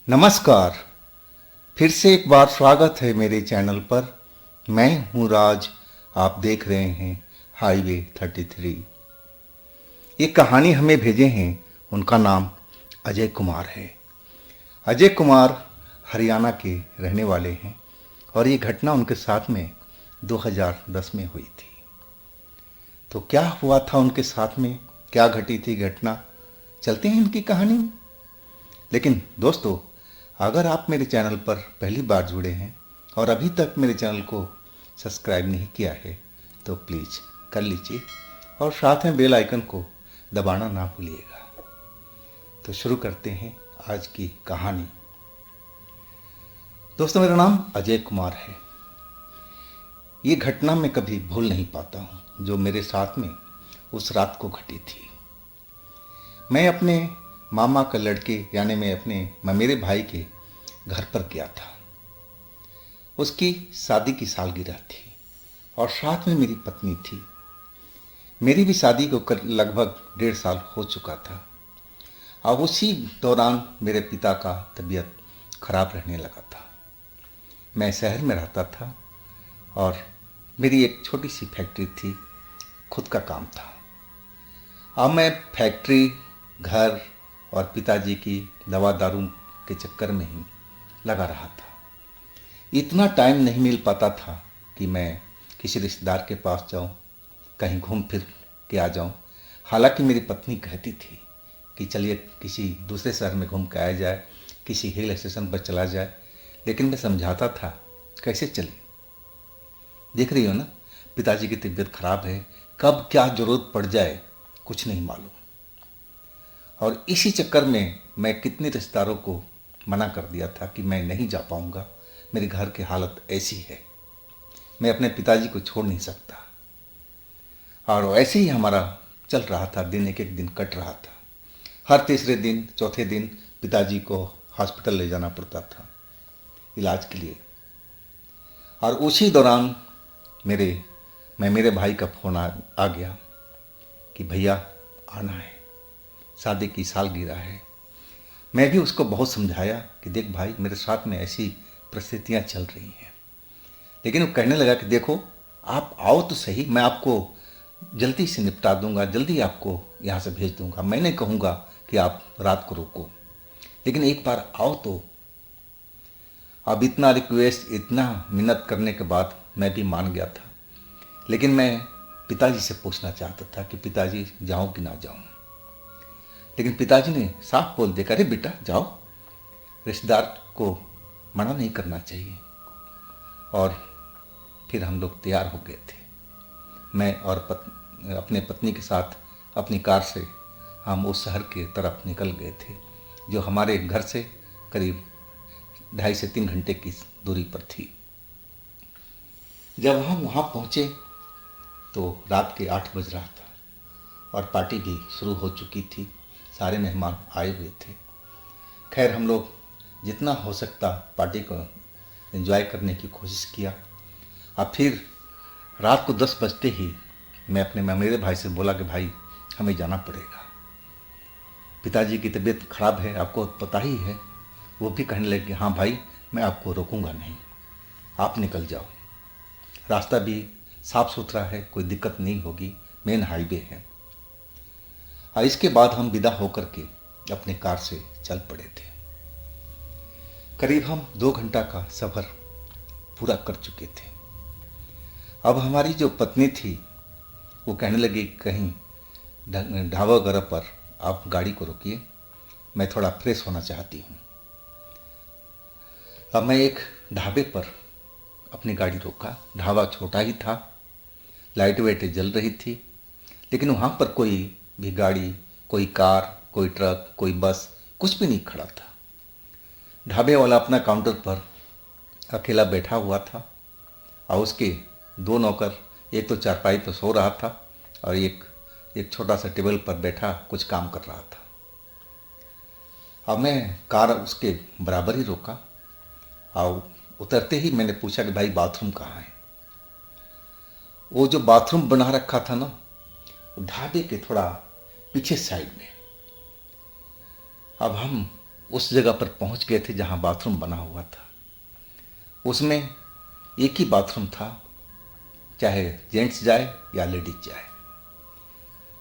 नमस्कार। फिर से एक बार स्वागत है मेरे चैनल पर। मैं हूं राज। आप देख रहे हैं हाईवे 33। ये कहानी हमें भेजे हैं, उनका नाम अजय कुमार है। अजय कुमार हरियाणा के रहने वाले हैं और ये घटना उनके साथ में 2010 में हुई थी। तो क्या हुआ था उनके साथ में, क्या घटी थी घटना, चलते हैं इनकी कहानी में। लेकिन दोस्तों, अगर आप मेरे चैनल पर पहली बार जुड़े हैं और अभी तक मेरे चैनल को सब्सक्राइब नहीं किया है तो प्लीज़ कर लीजिए और साथ में बेल आइकन को दबाना ना भूलिएगा। तो शुरू करते हैं आज की कहानी। दोस्तों, मेरा नाम अजय कुमार है। ये घटना मैं कभी भूल नहीं पाता हूँ जो मेरे साथ में उस रात को घटी थी। मैं अपने मामा का लड़के यानी मैं मेरे भाई के घर पर गया था। उसकी शादी की सालगिरह थी और साथ में मेरी पत्नी थी। मेरी भी शादी को लगभग 1.5 साल हो चुका था। अब उसी दौरान मेरे पिता का तबीयत खराब रहने लगा था। मैं शहर में रहता था और मेरी एक छोटी सी फैक्ट्री थी, खुद का काम था। अब मैं फैक्ट्री, घर और पिताजी की दवा दारू के चक्कर में ही लगा रहा था। इतना टाइम नहीं मिल पाता था कि मैं किसी रिश्तेदार के पास जाऊं, कहीं घूम फिर के आ जाऊं। हालांकि मेरी पत्नी कहती थी कि चलिए किसी दूसरे शहर में घूम के आया जाए, किसी हिल स्टेशन पर चला जाए, लेकिन मैं समझाता था कैसे चले। देख रही हो ना, पिताजी की तबीयत खराब है, कब क्या जरूरत पड़ जाए कुछ नहीं मालूम। और इसी चक्कर में मैं कितने रिश्तेदारों को मना कर दिया था कि मैं नहीं जा पाऊंगा, मेरे घर की हालत ऐसी है, मैं अपने पिताजी को छोड़ नहीं सकता। और ऐसे ही हमारा चल रहा था, दिन एक एक दिन कट रहा था। हर तीसरे दिन चौथे दिन पिताजी को हॉस्पिटल ले जाना पड़ता था इलाज के लिए। और उसी दौरान मेरे भाई का फ़ोन आ गया कि भैया आना है, शादी की सालगिरह है। मैं भी उसको बहुत समझाया कि देख भाई, मेरे साथ में ऐसी परिस्थितियां चल रही हैं। लेकिन वो कहने लगा कि देखो, आप आओ तो सही, मैं आपको जल्दी से निपटा दूंगा, जल्दी आपको यहाँ से भेज दूंगा। मैं नहीं कहूँगा कि आप रात को रुको, लेकिन एक बार आओ तो। अब इतना रिक्वेस्ट, इतना मिन्नत करने के बाद मैं भी मान गया था। लेकिन मैं पिताजी से पूछना चाहता था कि पिताजी जाऊँ कि ना जाऊँ। लेकिन पिताजी ने साफ बोल दिया, अरे बेटा जाओ, रिश्तेदार को मना नहीं करना चाहिए। और फिर हम लोग तैयार हो गए थे। मैं और अपने पत्नी के साथ अपनी कार से हम उस शहर की तरफ निकल गए थे जो हमारे घर से करीब 2.5 से 3 घंटे की दूरी पर थी। जब हम वहाँ पहुँचे तो रात के 8 बज रहा था और पार्टी भी शुरू हो चुकी थी, सारे मेहमान आए हुए थे। खैर, हम लोग जितना हो सकता पार्टी को एंजॉय करने की कोशिश किया। अब फिर रात को 10 बजते ही मैं मेरे भाई से बोला कि भाई हमें जाना पड़ेगा, पिताजी की तबीयत खराब है, आपको पता ही है। वो भी कहने लगे कि हाँ भाई, मैं आपको रोकूंगा नहीं, आप निकल जाओ, रास्ता भी साफ सुथरा है, कोई दिक्कत नहीं होगी, मेन हाईवे है। और इसके बाद हम विदा होकर के अपने कार से चल पड़े थे। करीब हम 2 घंटा का सफ़र पूरा कर चुके थे। अब हमारी जो पत्नी थी वो कहने लगी कहीं ढाबा वगैरह पर आप गाड़ी को रोकिए, मैं थोड़ा फ्रेश होना चाहती हूँ। अब मैं एक ढाबे पर अपनी गाड़ी रोका। ढाबा छोटा ही था, लाइट वाइटें जल रही थी, लेकिन वहाँ पर कोई भी गाड़ी, कोई कार, कोई ट्रक, कोई बस, कुछ भी नहीं खड़ा था। ढाबे वाला अपना काउंटर पर अकेला बैठा हुआ था और उसके 2 नौकर, एक तो चारपाई पर सो रहा था और एक छोटा सा टेबल पर बैठा कुछ काम कर रहा था। अब मैं कार उसके बराबर ही रोका और उतरते ही मैंने पूछा कि भाई बाथरूम कहाँ है। वो जो बाथरूम बना रखा था ना, ढाबे के थोड़ा पीछे साइड में। अब हम उस जगह पर पहुंच गए थे जहां बाथरूम बना हुआ था। उसमें एक ही बाथरूम था, चाहे जेंट्स जाए या लेडीज जाए।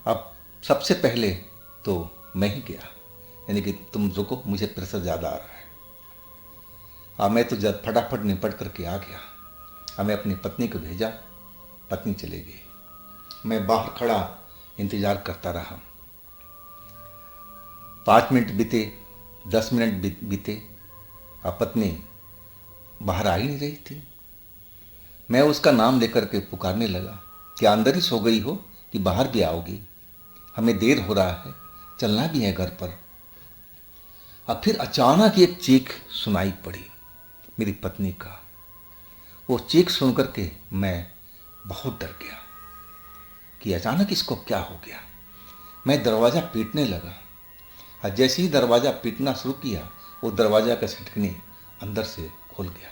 अब सबसे पहले तो मैं ही गया, यानी कि तुम रुको, मुझे प्रेशर ज़्यादा आ रहा है। अब मैं तो जब फटाफट निपट करके आ गया। अब मैं अपनी पत्नी को भेजा, पत्नी चले गई। मैं बाहर खड़ा इंतज़ार करता रहा। 5 मिनट बीते, 10 मिनट बीते, अब पत्नी बाहर आ ही नहीं रही थी। मैं उसका नाम लेकर के पुकारने लगा, क्या अंदर ही सो गई हो कि बाहर भी आओगी? हमें देर हो रहा है, चलना भी है घर पर। अब फिर अचानक एक चीख सुनाई पड़ी मेरी पत्नी का। वो चीख सुन करके मैं बहुत डर गया कि अचानक इसको क्या हो गया। मैं दरवाज़ा पीटने लगा, और जैसे ही दरवाज़ा पीटना शुरू किया, वो दरवाज़ा का सिटकनी अंदर से खुल गया।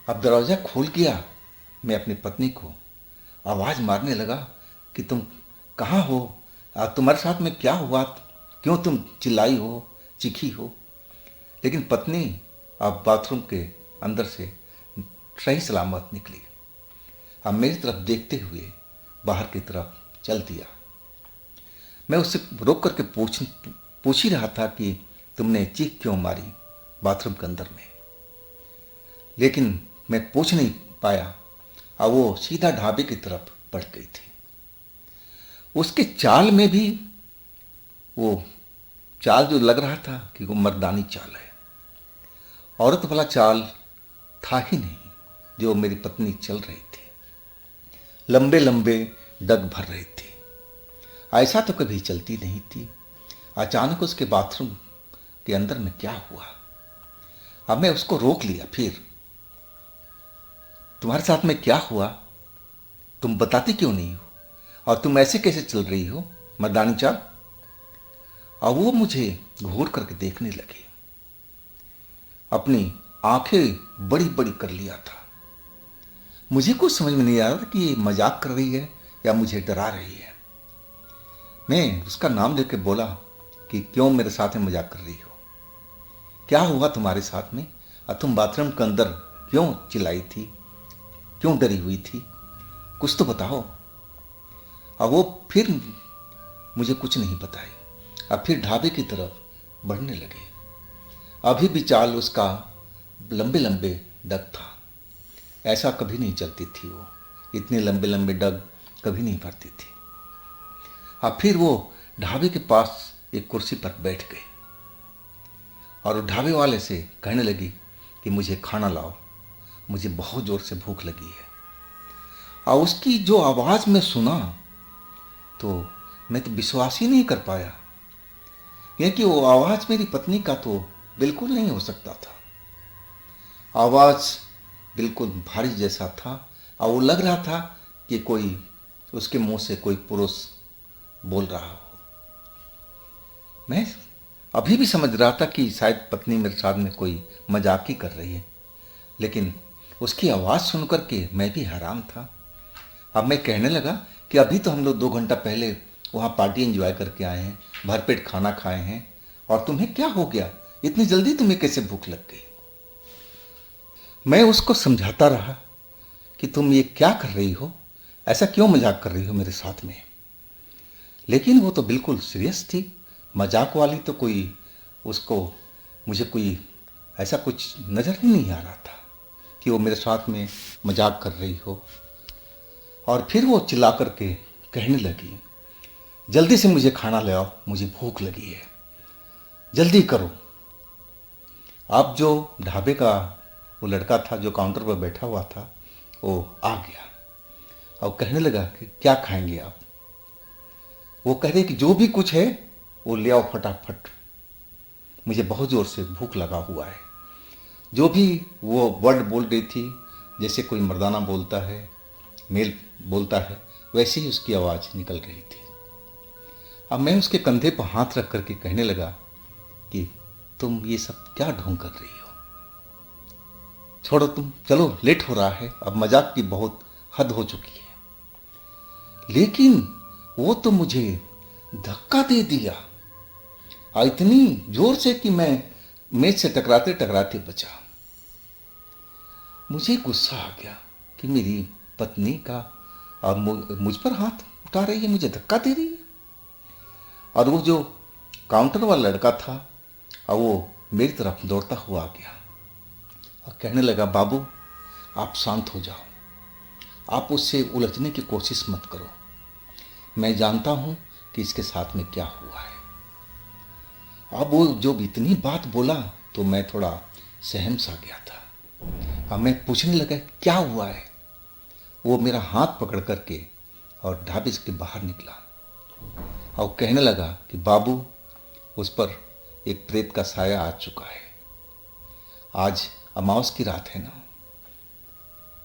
अब दरवाज़ा खुल गया, मैं अपनी पत्नी को आवाज़ मारने लगा कि तुम कहाँ हो, तुम्हारे साथ में क्या हुआ, क्यों तुम चिल्लाई हो, चीखी हो? लेकिन पत्नी अब बाथरूम के अंदर से सही सलामत निकली। अब मेरी तरफ देखते हुए बाहर की तरफ चल दिया। मैं उससे रोक करके पूछ ही रहा था कि तुमने चीख क्यों मारी बाथरूम के अंदर में, लेकिन मैं पूछ नहीं पाया। अब वो सीधा ढाबे की तरफ बढ़ गई थी। उसके चाल में भी वो चाल जो लग रहा था कि वो मर्दानी चाल है, औरत वाला चाल था ही नहीं जो मेरी पत्नी चल रही थी। लंबे लंबे डग भर रही थी, ऐसा तो कभी चलती नहीं थी। अचानक उसके बाथरूम के अंदर में क्या हुआ? अब मैं उसको रोक लिया। फिर तुम्हारे साथ में क्या हुआ, तुम बताती क्यों नहीं हो, और तुम ऐसे कैसे चल रही हो मर्दानी चाल? और वो मुझे घूर करके देखने लगी, अपनी आंखें बड़ी बड़ी कर लिया था। मुझे कुछ समझ में नहीं आ रहा था कि ये मजाक कर रही है या मुझे डरा रही है। मैं उसका नाम लेके बोला कि क्यों मेरे साथ में मजाक कर रही हो, क्या हुआ तुम्हारे साथ में, और तुम बाथरूम के अंदर क्यों चिल्लाई थी, क्यों डरी हुई थी, कुछ तो बताओ। अब वो फिर मुझे कुछ नहीं बताई। अब फिर ढाबे की तरफ बढ़ने लगे। अभी भी चाल उसका लंबे लंबे डग था, ऐसा कभी नहीं चलती थी वो, इतने लंबे लंबे डग कभी नहीं भरती थी। अब फिर वो ढाबे के पास एक कुर्सी पर बैठ गई और ढाबे वाले से कहने लगी कि मुझे खाना लाओ, मुझे बहुत ज़ोर से भूख लगी है। और उसकी जो आवाज़ में सुना तो मैं तो विश्वास ही नहीं कर पाया, क्योंकि वो आवाज़ मेरी पत्नी का तो बिल्कुल नहीं हो सकता था। आवाज़ बिल्कुल भारी जैसा था, और वो लग रहा था कि कोई उसके मुंह से कोई पुरुष बोल रहा हो। मैं अभी भी समझ रहा था कि शायद पत्नी मेरे साथ में कोई मजाक ही कर रही है, लेकिन उसकी आवाज़ सुनकर के मैं भी हैरान था। अब मैं कहने लगा कि अभी तो हम लोग 2 घंटा पहले वहाँ पार्टी एंजॉय करके आए हैं, भरपेट खाना खाए हैं, और तुम्हें क्या हो गया, इतनी जल्दी तुम्हें कैसे भूख लग गई? मैं उसको समझाता रहा कि तुम ये क्या कर रही हो, ऐसा क्यों मजाक कर रही हो मेरे साथ में। लेकिन वो तो बिल्कुल सीरियस थी, मजाक वाली तो कोई उसको मुझे कोई ऐसा कुछ नज़र ही नहीं आ रहा था कि वो मेरे साथ में मजाक कर रही हो। और फिर वो चिल्ला करके कहने लगी, जल्दी से मुझे खाना ले आओ, मुझे भूख लगी है, जल्दी करो। अब जो ढाबे का वो लड़का था जो काउंटर पर बैठा हुआ था, वो आ गया और कहने लगा कि क्या खाएंगे आप? वो कह रहे कि जो भी कुछ है वो ले आओ फटाफट, मुझे बहुत ज़ोर से भूख लगा हुआ है। जो भी वो वर्ड बोल रही थी, जैसे कोई मर्दाना बोलता है, मेल बोलता है, वैसे ही उसकी आवाज़ निकल रही थी। अब मैं उसके कंधे पर हाथ रख करके कहने लगा कि तुम ये सब क्या ढोंग कर रही हो, छोड़ो तुम, चलो लेट हो रहा है, अब मजाक की बहुत हद हो चुकी है। लेकिन वो तो मुझे धक्का दे दिया और इतनी जोर से कि मैं मेज से टकराते टकराते बचा। मुझे गुस्सा आ गया कि मेरी पत्नी का और मुझ पर हाथ उठा रही है, मुझे धक्का दे रही है। और वो जो काउंटर वाला लड़का था और वो मेरी तरफ दौड़ता हुआ आ गया और कहने लगा, बाबू आप शांत हो जाओ, आप उससे उलझने की कोशिश मत करो, मैं जानता हूं कि इसके साथ में क्या हुआ है। अब वो जब इतनी बात बोला तो मैं थोड़ा सहम सा गया था। अब मैं पूछने लगा क्या हुआ है। वो मेरा हाथ पकड़ करके और ढाबे के बाहर निकला और कहने लगा कि बाबू उस पर एक प्रेत का साया आ चुका है, आज अमावस की रात है ना।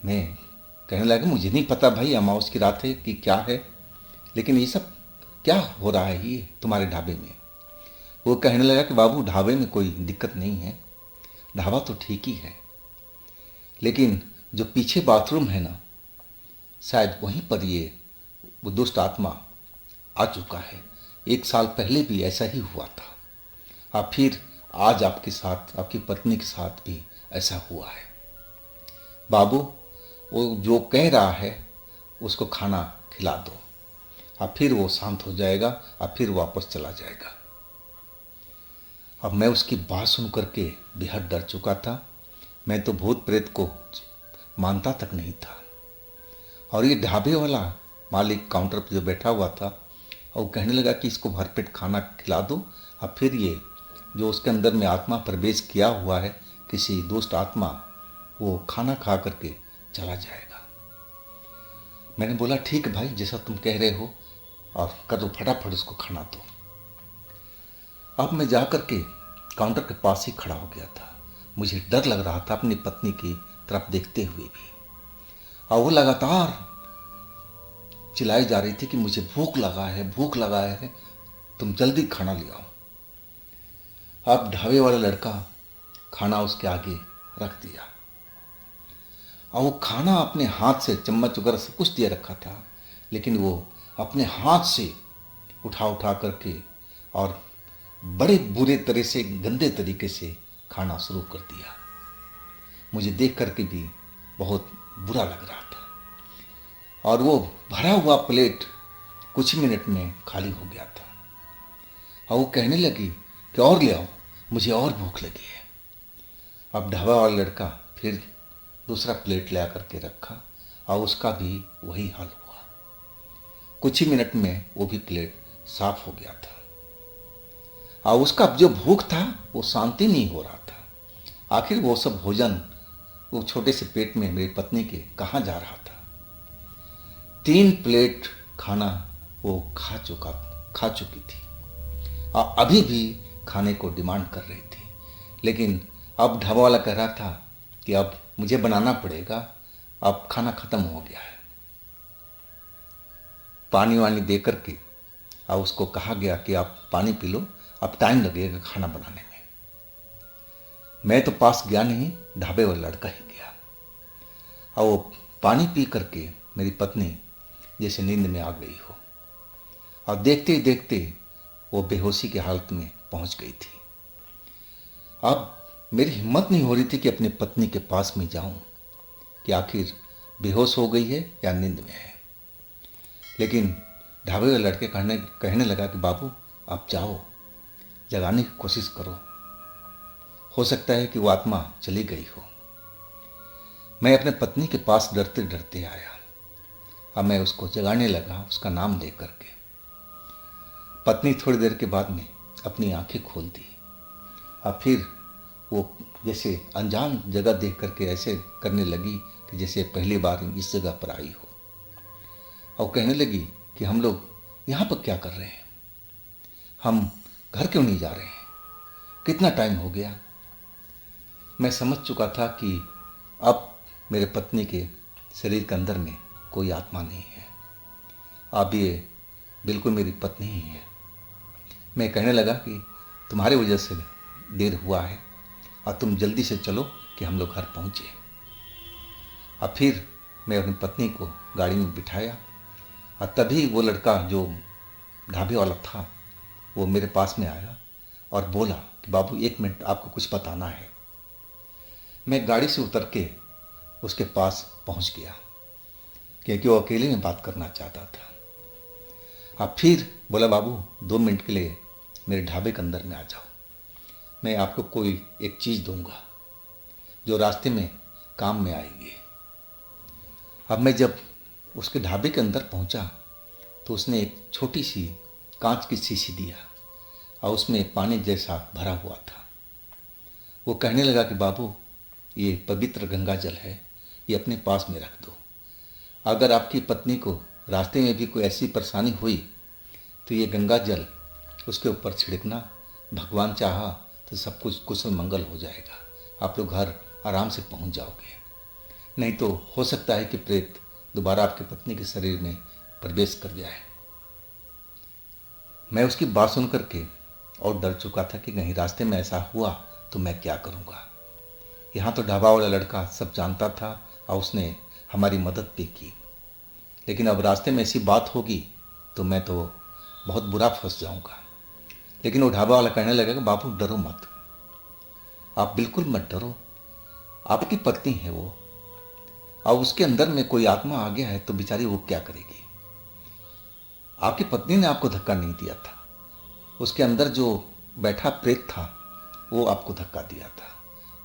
मैं कहने लगा मुझे नहीं पता भाई अमावस की रात है कि क्या है, लेकिन ये सब क्या हो रहा है ये तुम्हारे ढाबे में। वो कहने लगा कि बाबू ढाबे में कोई दिक्कत नहीं है, ढाबा तो ठीक ही है, लेकिन जो पीछे बाथरूम है ना, शायद वहीं पर ये वो दुष्ट आत्मा आ चुका है। 1 साल पहले भी ऐसा ही हुआ था और फिर आज आपके साथ, आपकी पत्नी के साथ भी ऐसा हुआ है। बाबू वो जो कह रहा है उसको खाना खिला दो और फिर वो शांत हो जाएगा और फिर वापस चला जाएगा। अब मैं उसकी बात सुन करके बेहद डर चुका था। मैं तो भूत प्रेत को मानता तक नहीं था। और ये ढाबे वाला मालिक काउंटर पर जो बैठा हुआ था और वो कहने लगा कि इसको भरपेट खाना खिला दो और फिर ये जो उसके अंदर में आत्मा प्रवेश किया हुआ है, किसी दुष्ट आत्मा, वो खाना खा करके चला जाएगा। मैंने बोला ठीक है भाई, जैसा तुम कह रहे हो, और कर दो, फटाफट उसको खाना दो। अब मैं जा कर के काउंटर के पास ही खड़ा हो गया था। मुझे डर लग रहा था अपनी पत्नी की तरफ देखते हुए भी, और वो लगातार चिल्लाई जा रही थी कि मुझे भूख लगा है, भूख लगा है, तुम जल्दी खाना ले आओ। अब ढाबे वाला लड़का खाना उसके आगे रख दिया और वो खाना अपने हाथ से, चम्मच वगैरह सब कुछ दिया रखा था, लेकिन वो अपने हाथ से उठा उठा करके और बड़े बुरे तरह से, गंदे तरीके से खाना शुरू कर दिया। मुझे देख करके भी बहुत बुरा लग रहा था। और वो भरा हुआ प्लेट कुछ ही मिनट में खाली हो गया था और वो कहने लगी कि और ले आओ, मुझे और भूख लगी है। अब ढाबा वाला लड़का फिर दूसरा प्लेट ले आकर के रखा और उसका भी वही हाल हुआ। कुछ ही मिनट में वो भी प्लेट साफ हो गया था और उसका जो भूख था वो शांति नहीं हो रहा था। आखिर वो सब भोजन वो छोटे से पेट में मेरी पत्नी के कहाँ जा रहा था। 3 प्लेट खाना वो खा चुकी थी और अभी भी खाने को डिमांड कर रही थी। लेकिन अब ढाबा वाला कह रहा था कि अब मुझे बनाना पड़ेगा, अब खाना खत्म हो गया है। पानी वानी दे करके और उसको कहा गया कि आप पानी पी लो, अब टाइम लगेगा खाना बनाने में। मैं तो पास गया नहीं, ढाबे वाला लड़का ही गया और वो पानी पी करके मेरी पत्नी जैसे नींद में आ गई हो और देखते ही देखते वो बेहोशी की हालत में पहुंच गई थी। अब मेरी हिम्मत नहीं हो रही थी कि अपनी पत्नी के पास में जाऊं कि आखिर बेहोश हो गई है या नींद में है। लेकिन ढाबे वाले लड़के कहने लगा कि बाबू आप जाओ, जगाने की कोशिश करो, हो सकता है कि वो आत्मा चली गई हो। मैं अपने पत्नी के पास डरते डरते आया। अब मैं उसको जगाने लगा, उसका नाम ले करके। पत्नी थोड़ी देर के बाद में अपनी आंखें खोल दी और फिर वो जैसे अनजान जगह देख करके ऐसे करने लगी कि जैसे पहली बार इस जगह पर आई हो, और कहने लगी कि हम लोग यहाँ पर क्या कर रहे हैं, हम घर क्यों नहीं जा रहे हैं, कितना टाइम हो गया। मैं समझ चुका था कि अब मेरे पत्नी के शरीर के अंदर में कोई आत्मा नहीं है, अब ये बिल्कुल मेरी पत्नी ही है। मैं कहने लगा कि तुम्हारी वजह से देर हुआ है और तुम जल्दी से चलो कि हम लोग घर पहुँचे। और फिर मैं अपनी पत्नी को गाड़ी में बिठाया और तभी वो लड़का जो ढाबे वाला था वो मेरे पास में आया और बोला कि बाबू 1 मिनट, आपको कुछ बताना है। मैं गाड़ी से उतर के उसके पास पहुंच गया क्योंकि वो अकेले में बात करना चाहता था। अब फिर बोला, बाबू 2 मिनट के लिए मेरे ढाबे के अंदर में आ जाओ, मैं आपको कोई एक चीज़ दूंगा जो रास्ते में काम में आएगी। अब मैं जब उसके ढाबे के अंदर पहुंचा तो उसने एक छोटी सी कांच की शीशी दिया और उसमें पानी जैसा भरा हुआ था। वो कहने लगा कि बाबू, ये पवित्र गंगा जल है, ये अपने पास में रख दो। अगर आपकी पत्नी को रास्ते में भी कोई ऐसी परेशानी हुई तो ये गंगा जल उसके ऊपर छिड़कना, भगवान चाहा तो सब कुछ कुशल मंगल हो जाएगा, आप लोग घर आराम से पहुंच जाओगे। नहीं तो हो सकता है कि प्रेत दोबारा आपकी पत्नी के शरीर में प्रवेश कर जाए। मैं उसकी बात सुन करके और डर चुका था कि कहीं रास्ते में ऐसा हुआ तो मैं क्या करूँगा। यहाँ तो ढाबा वाला लड़का सब जानता था और उसने हमारी मदद भी की, लेकिन अब रास्ते में ऐसी बात होगी तो मैं तो बहुत बुरा फंस जाऊँगा। लेकिन वो ढाबा वाला कहने लगेगा, बाबू डरो मत, आप बिल्कुल मत डरो, आपकी पत्नी है वो, और उसके अंदर में कोई आत्मा आ गया है तो बेचारी वो क्या करेगी। आपकी पत्नी ने आपको धक्का नहीं दिया था, उसके अंदर जो बैठा प्रेत था वो आपको धक्का दिया था,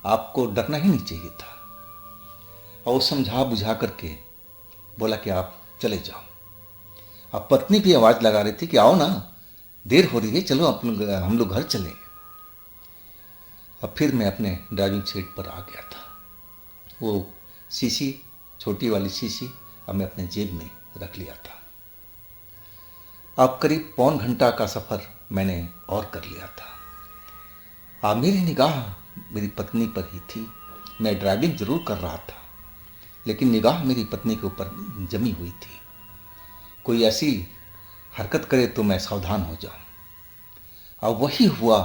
आपको डरना ही नहीं चाहिए था। और वो समझा बुझा करके बोला कि आप चले जाओ। अब पत्नी भी आवाज़ लगा रही थी कि आओ ना, देर हो रही है, चलो हम लोग घर चले। अब फिर मैं अपने ड्राइविंग सीट पर आ गया था। वो शीशी, छोटी वाली शीशी, अब मैं अपने जेब में रख लिया था। अब करीब पौन घंटा का सफ़र मैंने और कर लिया था। अब मेरी निगाह मेरी पत्नी पर ही थी। मैं ड्राइविंग जरूर कर रहा था, लेकिन निगाह मेरी पत्नी के ऊपर जमी हुई थी। कोई ऐसी हरकत करे तो मैं सावधान हो जाऊं। अब वही हुआ,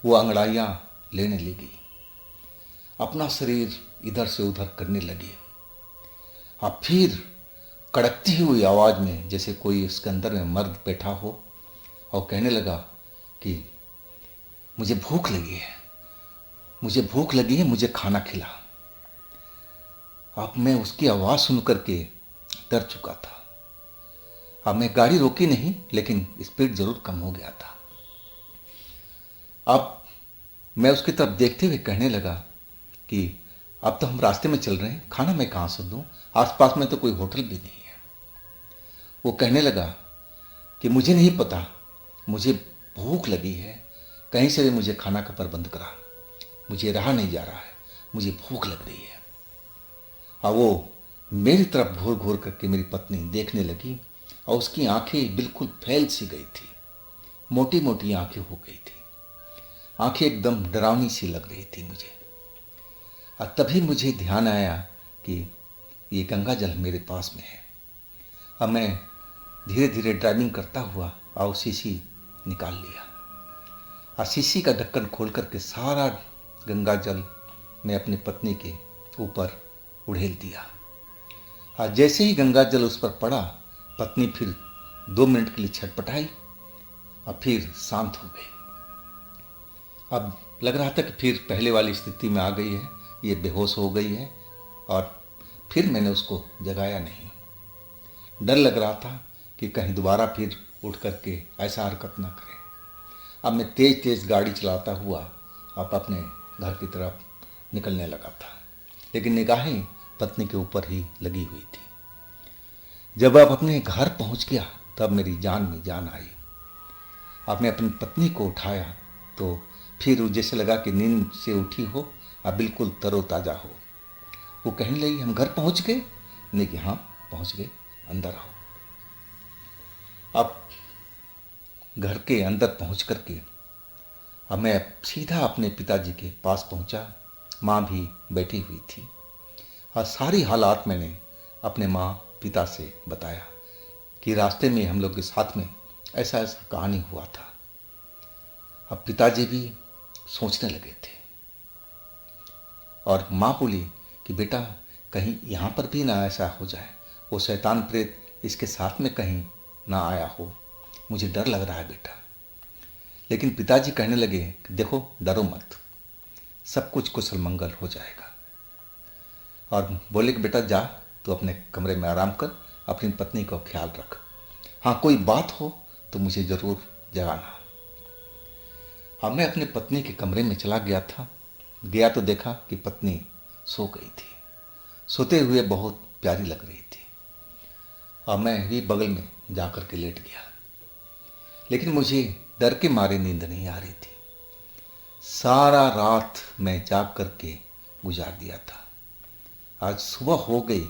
वो अंगड़ाइयाँ लेने लगी, अपना शरीर इधर से उधर करने लगी। अब फिर कड़कती हुई आवाज़ में जैसे कोई उसके अंदर में मर्द बैठा हो और कहने लगा कि मुझे भूख लगी है, मुझे भूख लगी है, मुझे खाना खिला। अब मैं उसकी आवाज़ सुन करके डर चुका था। अब मैं गाड़ी रोकी नहीं, लेकिन स्पीड ज़रूर कम हो गया था। अब मैं उसकी तरफ देखते हुए कहने लगा कि अब तो हम रास्ते में चल रहे हैं, खाना मैं कहाँ से दूँ, आसपास में तो कोई होटल भी नहीं है। वो कहने लगा कि मुझे नहीं पता, मुझे भूख लगी है, कहीं से भी मुझे खाना का प्रबंध करा, मुझे रहा नहीं जा रहा है, मुझे भूख लग रही है। और वो मेरी तरफ घूर घूर करके मेरी पत्नी देखने लगी और उसकी आंखें बिल्कुल फैल सी गई थी, मोटी मोटी आंखें हो गई थी, आंखें एकदम डरावनी सी लग रही थी मुझे। और तभी मुझे ध्यान आया कि ये गंगा जल मेरे पास में है। अब मैं धीरे धीरे ड्राइविंग करता हुआ और शीशी निकाल लिया और शीशी का ढक्कन खोल करके सारा गंगा जल मैं अपनी पत्नी के ऊपर उड़ेल दिया। और जैसे ही गंगा जल उस पर पड़ा, पत्नी फिर 2 मिनट के लिए छटपटाई और फिर शांत हो गई। अब लग रहा था कि फिर पहले वाली स्थिति में आ गई है, ये बेहोश हो गई है। और फिर मैंने उसको जगाया नहीं। डर लग रहा था कि कहीं दोबारा फिर उठ करके ऐसा हरकत ना करे। अब मैं तेज़ तेज़ गाड़ी चलाता हुआ अब अपने घर की तरफ निकलने लगा था, लेकिन निगाहें पत्नी के ऊपर ही लगी हुई थी। जब अब अपने घर पहुंच गया तब मेरी जान में जान आई। अब मैं अपनी पत्नी को उठाया तो फिर जैसे लगा कि नींद से उठी हो, अब बिल्कुल तरोताज़ा हो। वो कहने लगी, हम घर पहुंच गए? नहीं कि हाँ पहुंच गए, अंदर आओ। अब घर के अंदर पहुंच करके अब मैं सीधा अपने पिताजी के पास पहुंचा। माँ भी बैठी हुई थी और सारी हालात मैंने अपने माँ पिता से बताया कि रास्ते में हम लोग के साथ में ऐसा ऐसा कहानी हुआ था। अब पिताजी भी सोचने लगे थे और माँ बोली कि बेटा कहीं यहाँ पर भी ना ऐसा हो जाए, वो शैतान प्रेत इसके साथ में कहीं ना आया हो, मुझे डर लग रहा है बेटा। लेकिन पिताजी कहने लगे कि देखो डरो मत, सब कुछ कुशल मंगल हो जाएगा। और बोले कि बेटा जा, तो अपने कमरे में आराम कर, अपनी पत्नी का ख्याल रख, हाँ कोई बात हो तो मुझे ज़रूर जगाना। अब मैं अपनी पत्नी के कमरे में चला गया तो देखा कि पत्नी सो गई थी, सोते हुए बहुत प्यारी लग रही थी। और मैं भी बगल में जा कर के लेट गया, लेकिन मुझे डर के मारे नींद नहीं आ रही थी। सारा रात मैं जाग कर के गुजार दिया था। आज सुबह हो गई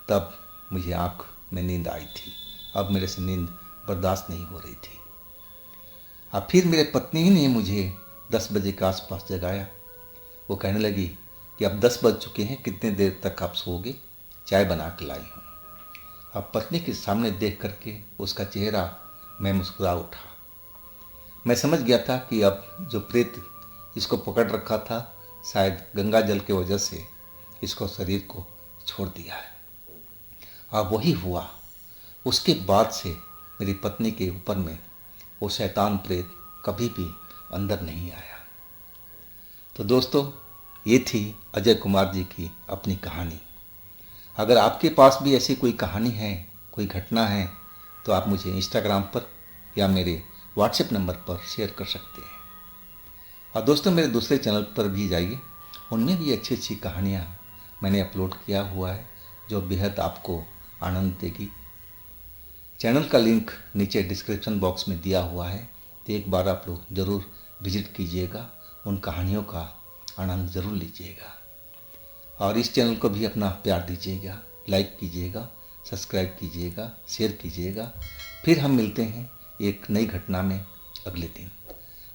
तब मुझे आँख में नींद आई थी। अब मेरे से नींद बर्दाश्त नहीं हो रही थी। अब फिर मेरे पत्नी ही ने मुझे 10 बजे के आसपास जगाया। वो कहने लगी कि अब 10 बज चुके हैं, कितने देर तक आप सोओगे, चाय बना के लाई हूँ। अब पत्नी के सामने देख करके उसका चेहरा मैं मुस्कुरा उठा। मैं समझ गया था कि अब जो प्रेत इसको पकड़ रखा था, शायद गंगा जल के वजह से इसको शरीर को छोड़ दिया है। अब वही हुआ। उसके बाद से मेरी पत्नी के ऊपर में वो शैतान प्रेत कभी भी अंदर नहीं आया। तो दोस्तों, ये थी अजय कुमार जी की अपनी कहानी। अगर आपके पास भी ऐसी कोई कहानी है, कोई घटना है, तो आप मुझे इंस्टाग्राम पर या मेरे व्हाट्सएप नंबर पर शेयर कर सकते हैं। और दोस्तों, मेरे दूसरे चैनल पर भी जाइए, उनमें भी अच्छी अच्छी कहानियाँ मैंने अपलोड किया हुआ है जो बेहद आपको आनंद देगी। चैनल का लिंक नीचे डिस्क्रिप्शन बॉक्स में दिया हुआ है, तो एक बार आप लोग ज़रूर विजिट कीजिएगा, उन कहानियों का आनंद ज़रूर लीजिएगा। और इस चैनल को भी अपना प्यार दीजिएगा, लाइक कीजिएगा, सब्सक्राइब कीजिएगा, शेयर कीजिएगा। फिर हम मिलते हैं एक नई घटना में अगले दिन।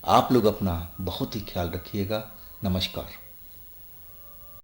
आप लोग अपना बहुत ही ख्याल रखिएगा। नमस्कार।